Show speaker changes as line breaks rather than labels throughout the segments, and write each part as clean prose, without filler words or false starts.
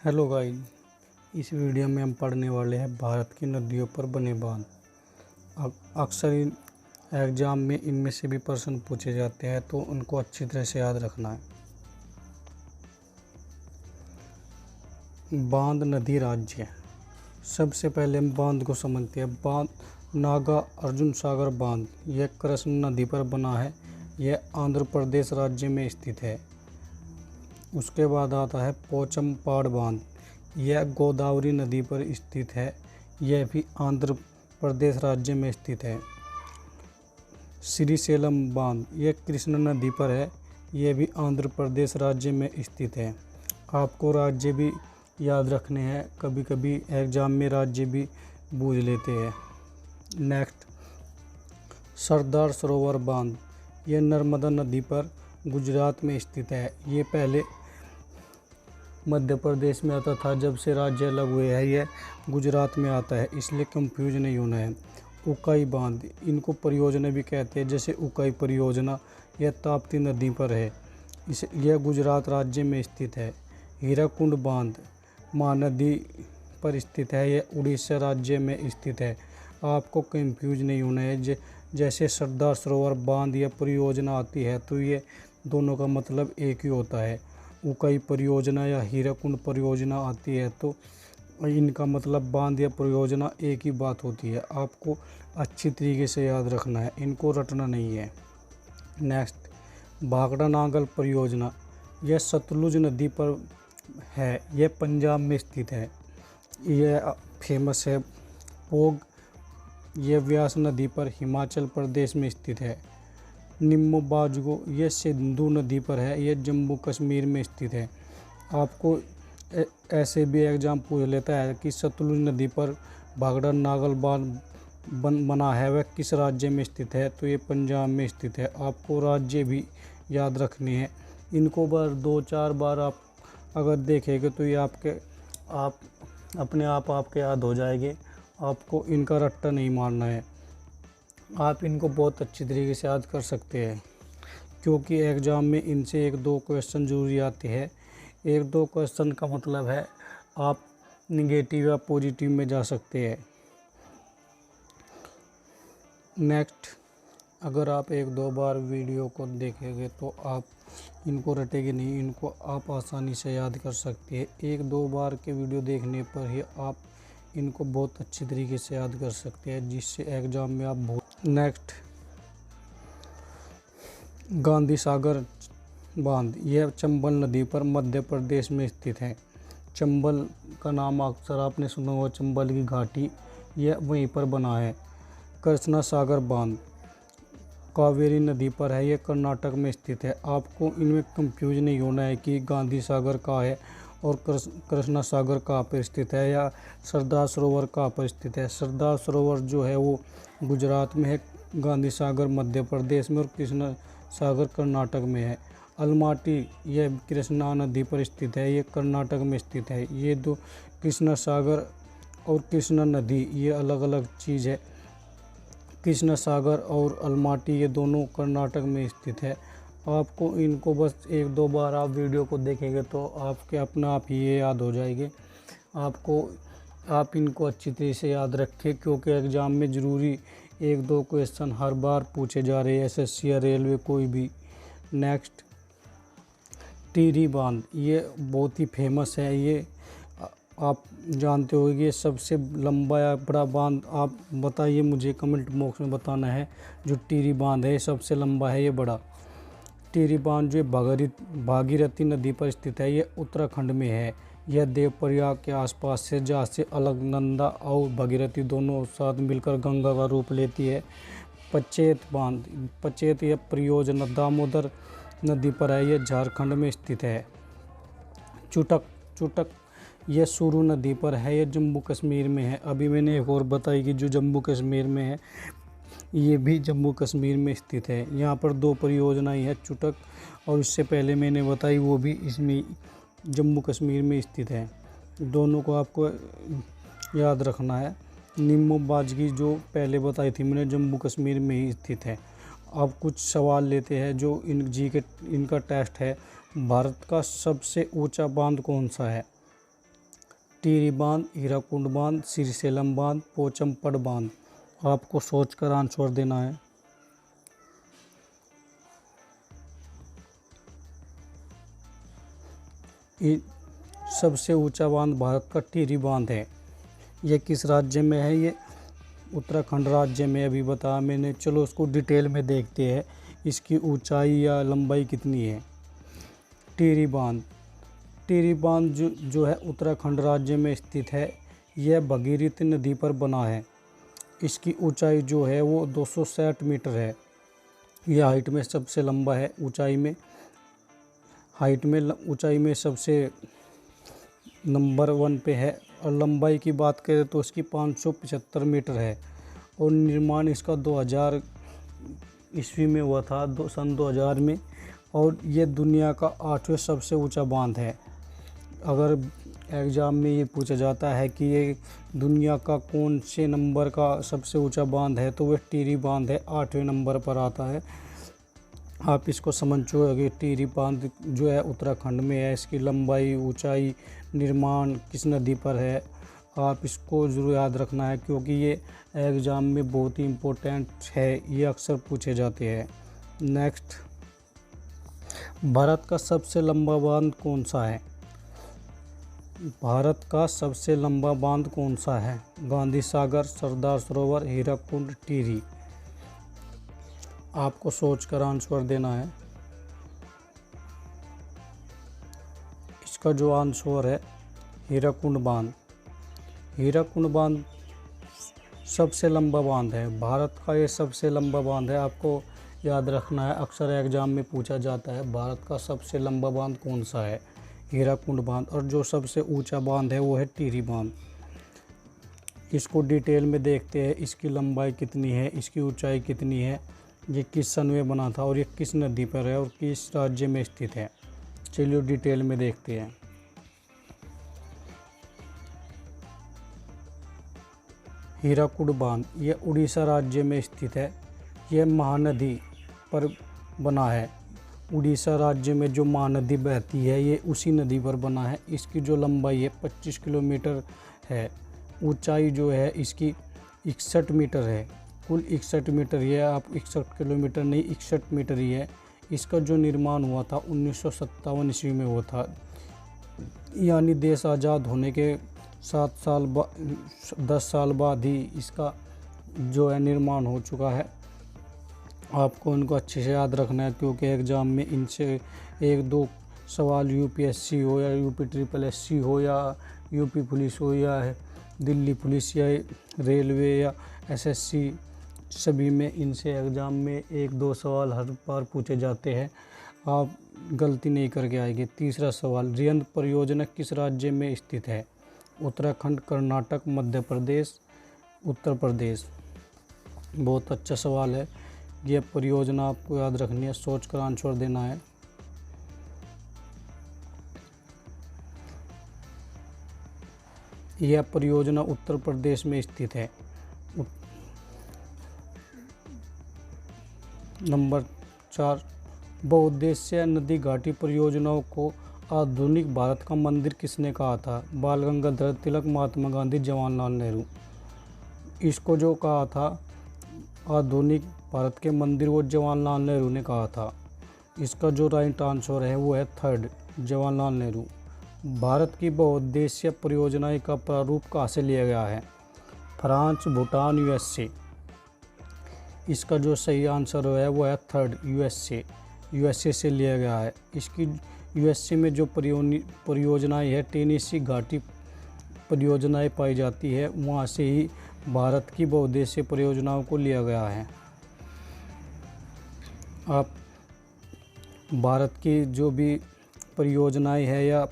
Hello guys. इस video में हम पढ़ने वाले हैं भारत की नदियों पर बने बांध। अक्सर एग्जाम में इनमें से भी प्रश्न पूछे जाते हैं, तो उनको अच्छी तरह से याद रखना है। बांध नदी राज्य। सबसे पहले हम बांध को समझते हैं। बांध नागा अर्जुन सागर बांध यह कृष्ण नदी पर बना है। यह आंध्र प्रदेश राज्य में स्थित है। उसके बाद आता है पोचमपाड़ बांध। यह गोदावरी नदी पर स्थित है। यह भी आंध्र प्रदेश राज्य में स्थित है। श्रीशैलम बांध यह कृष्ण नदी पर है। यह भी आंध्र प्रदेश राज्य में स्थित है। आपको राज्य भी याद रखने हैं, कभी कभी एग्जाम में राज्य भी पूछ लेते हैं। नेक्स्ट, सरदार सरोवर बांध यह नर्मदा नदी पर गुजरात में स्थित है। ये पहले मध्य प्रदेश में आता था, जब से राज्य अलग हुए हैं यह गुजरात में आता है, इसलिए कंफ्यूज नहीं होना है। उकाई बांध इनको परियोजना भी कहते हैं, जैसे उकाई परियोजना, यह ताप्ती नदी पर है। यह गुजरात राज्य में स्थित है। हीराकुंड बांध महानदी पर स्थित है। यह उड़ीसा राज्य में स्थित है। आपको कंफ्यूज नहीं होना है। जैसे सरदार सरोवर बांध या परियोजना आती है, तो ये दोनों का मतलब एक ही होता है। उकाई परियोजना या हीराकुंड परियोजना आती है, तो इनका मतलब बांध या परियोजना एक ही बात होती है। आपको अच्छी तरीके से याद रखना है, इनको रटना नहीं है। नेक्स्ट, भाखड़ा नांगल परियोजना यह सतलुज नदी पर है। यह पंजाब में स्थित है। यह फेमस है। पोग यह व्यास नदी पर हिमाचल प्रदेश में स्थित है। निम्मो बाजगो यह सिंधु नदी पर है। यह जम्मू कश्मीर में स्थित है। आपको ऐसे भी एग्जाम पूछ लेता है कि सतलुज नदी पर भाखड़ा नांगल बांध बना है, वह किस राज्य में स्थित है, तो ये पंजाब में स्थित है। आपको राज्य भी याद रखने हैं। इनको बार 2-4 बार आप अगर देखेंगे तो ये आप अपने आप आपके याद हो जाएंगे। आपको इनका रट्टा नहीं मारना है। आप इनको बहुत अच्छी तरीके से याद कर सकते हैं, क्योंकि एग्ज़ाम में इनसे 1-2 क्वेश्चन जरूरी आते हैं। 1-2 क्वेश्चन का मतलब है आप निगेटिव या पॉजिटिव में जा सकते हैं। नेक्स्ट, अगर आप 1-2 बार वीडियो को देखेंगे तो आप इनको रटेंगे नहीं, इनको आप आसानी से याद कर सकते हैं। 1-2 बार के वीडियो देखने पर ही आप इनको बहुत अच्छी तरीके से याद कर सकते हैं, जिससे एग्ज़ाम में आप बहुत। नेक्स्ट, गांधी सागर बांध यह चंबल नदी पर मध्य प्रदेश में स्थित है। चंबल का नाम अक्सर आपने सुना होगा, चंबल की घाटी, यह वहीं पर बना है। कृष्णा सागर बांध कावेरी नदी पर है। यह कर्नाटक में स्थित है। आपको इनमें कंफ्यूज नहीं होना है कि गांधी सागर कहाँ है और कृष्णा सागर कहाँ पर स्थित है, या सरदार सरोवर कहाँ पर स्थित है। सरदार सरोवर जो है वो गुजरात में है, गांधी सागर मध्य प्रदेश में और कृष्णा सागर कर्नाटक में है। अलमाटी यह कृष्णा नदी पर स्थित है। ये कर्नाटक में स्थित है। ये दो, कृष्णा सागर और कृष्णा नदी, ये अलग अलग चीज़ है। कृष्णा सागर और अलमाटी ये दोनों कर्नाटक में स्थित है। आपको इनको बस 1-2 बार आप वीडियो को देखेंगे तो आपके अपना आप ही ये याद हो जाएंगे। आप इनको अच्छी तरह से याद रखें, क्योंकि एग्ज़ाम में ज़रूरी 1-2 क्वेश्चन हर बार पूछे जा रहे हैं, एसएससी या रेलवे कोई भी। नेक्स्ट, टिहरी बांध ये बहुत ही फेमस है। ये आप जानते हो, ये सबसे लंबा या बड़ा बांध, आप बताइए मुझे, कमेंट बॉक्स में बताना है। जो टिहरी बांध है सबसे लंबा है, ये बड़ा। टिहरी बांध जो भागीरथी नदी पर स्थित है। ये उत्तराखंड में है। यह देवप्रयाग के आसपास से, जहाँ से अलकनंदा और भागीरथी दोनों साथ मिलकर गंगा का रूप लेती है। पचेत बांध, पचेत यह परियोजना दामोदर नदी पर है। यह झारखंड में स्थित है। चुटक यह सुरू नदी पर है। यह जम्मू कश्मीर में है। अभी मैंने एक और बताई कि जो जम्मू कश्मीर में है, ये भी जम्मू कश्मीर में स्थित है। यहाँ पर 2 परियोजनाएं हैं, चुटक, और इससे पहले मैंने बताई वो भी इसमें जम्मू कश्मीर में स्थित है। दोनों को आपको याद रखना है। निम्मो बाजगी जो पहले बताई थी मैंने, जम्मू कश्मीर में ही स्थित है। अब कुछ सवाल लेते हैं जो इनका टेस्ट है। भारत का सबसे ऊंचा बांध कौन सा है? टिहरी बांध, हीराकुंड बांध, श्रीशैलम बांध, पोचमपड़ बांध। आपको सोचकर आंसर देना है। ये सबसे ऊंचा बांध भारत का टिहरी बांध है। ये किस राज्य में है? ये उत्तराखंड राज्य में। अभी बताया मैंने। चलो उसको डिटेल में देखते हैं, इसकी ऊंचाई या लंबाई कितनी है। टिहरी बांध, टिहरी बांध जो है उत्तराखंड राज्य में स्थित है। यह भगीरथी नदी पर बना है। इसकी ऊंचाई जो है वो 260 मीटर है। यह हाइट में सबसे लंबा है। ऊंचाई में ऊंचाई में सबसे नंबर 1 पे है। और लंबाई की बात करें तो इसकी 575 मीटर है। और निर्माण इसका 2000 ईस्वी में हुआ था, सन 2000 में। और ये दुनिया का 8वां सबसे ऊंचा बांध है। अगर एग्ज़ाम में ये पूछा जाता है कि ये दुनिया का कौन से नंबर का सबसे ऊंचा बांध है, तो वह टिहरी बांध है, 8वें नंबर पर आता है। आप इसको समझ चुके। टिहरी बांध जो है उत्तराखंड में है। इसकी लंबाई, ऊंचाई, निर्माण किस नदी पर है, आप इसको ज़रूर याद रखना है, क्योंकि ये एग्ज़ाम में बहुत ही इम्पोर्टेंट है। ये अक्सर पूछे जाते हैं। नेक्स्ट, भारत का सबसे लंबा बांध कौन सा है? भारत का सबसे लंबा बांध कौन सा है? गांधी सागर, सरदार सरोवर, हीराकुंड, टिहरी। आपको सोचकर आंसर देना है। इसका जो आंसर है हीराकुंड बांध। हीराकुंड बांध सबसे लंबा बांध है। भारत का ये सबसे लंबा बांध है। आपको याद रखना है, अक्सर एग्जाम में पूछा जाता है भारत का सबसे लंबा बांध कौन सा है? हीराकुंड बांध। और जो सबसे ऊंचा बांध है वो है टिहरी बांध। इसको डिटेल में देखते हैं। इसकी लंबाई कितनी है, इसकी ऊंचाई कितनी है, ये किस सन में बना था और ये किस नदी पर है और किस राज्य में स्थित है। चलिए डिटेल में देखते हैं। हीराकुंड बांध यह उड़ीसा राज्य में स्थित है। यह महानदी पर बना है। उड़ीसा राज्य में जो महानदी बहती है ये उसी नदी पर बना है। इसकी जो लंबाई है 25 किलोमीटर है। ऊंचाई जो है इसकी 61 मीटर है। कुल 61 मीटर। ये आप 61 किलोमीटर नहीं, 61 मीटर ही है। इसका जो निर्माण हुआ था 1957 ईस्वी में हुआ था। यानी देश आज़ाद होने के 10 साल बाद ही इसका जो है निर्माण हो चुका है। आपको इनको अच्छे से याद रखना है, क्योंकि एग्ज़ाम में इनसे 1-2 सवाल यूपीएससी हो या यूपी हो या यूपी पुलिस हो या दिल्ली पुलिस या रेलवे या एसएससी, सभी में इनसे एग्ज़ाम में 1-2 सवाल हर बार पूछे जाते हैं। आप गलती नहीं करके आएंगे। तीसरा सवाल, रियंद परियोजना किस राज्य में स्थित है? उत्तराखंड, कर्नाटक, मध्य प्रदेश, उत्तर प्रदेश। बहुत अच्छा सवाल है। यह परियोजना आपको याद रखनी है, सोच कर आंसर देना है। यह परियोजना उत्तर प्रदेश में स्थित है। नंबर 4, बहुउद्देश्य नदी घाटी परियोजनाओं को आधुनिक भारत का मंदिर किसने कहा था? बाल गंगाधर तिलक, महात्मा गांधी, जवाहरलाल नेहरू। इसको जो कहा था आधुनिक भारत के मंदिर, वो जवाहरलाल नेहरू ने कहा था। इसका जो राइट आंसर है वो है 3rd, जवाहरलाल नेहरू। भारत की बहुउद्देश्य परियोजना का प्रारूप कहाँ से लिया गया है? France, Bhutan, USA. इसका जो सही आंसर है वो है 3rd, यूएसए से लिया गया है। इसकी यूएसए में जो परियोजनाएं है, टेनेसी घाटी परियोजनाएं पाई जाती है, वहाँ से ही भारत की बहुउद्देश्य परियोजनाओं को लिया गया है। आप भारत की जो भी परियोजनाएं है या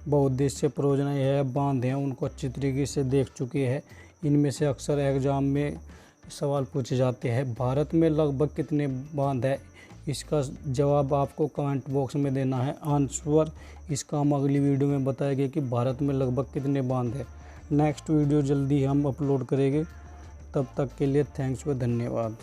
बहुउद्देश्य परियोजनाएं है, बांध हैं, उनको अच्छी तरीके से देख चुके हैं। इनमें से अक्सर एग्ज़ाम में सवाल पूछे जाते हैं। भारत में लगभग कितने बांध है? इसका जवाब आपको कमेंट बॉक्स में देना है। आंसर इसका हम अगली वीडियो में बताएंगे कि भारत में लगभग कितने बांध है। नेक्स्ट वीडियो जल्दी हम अपलोड करेंगे। तब तक के लिए थैंक्स व धन्यवाद।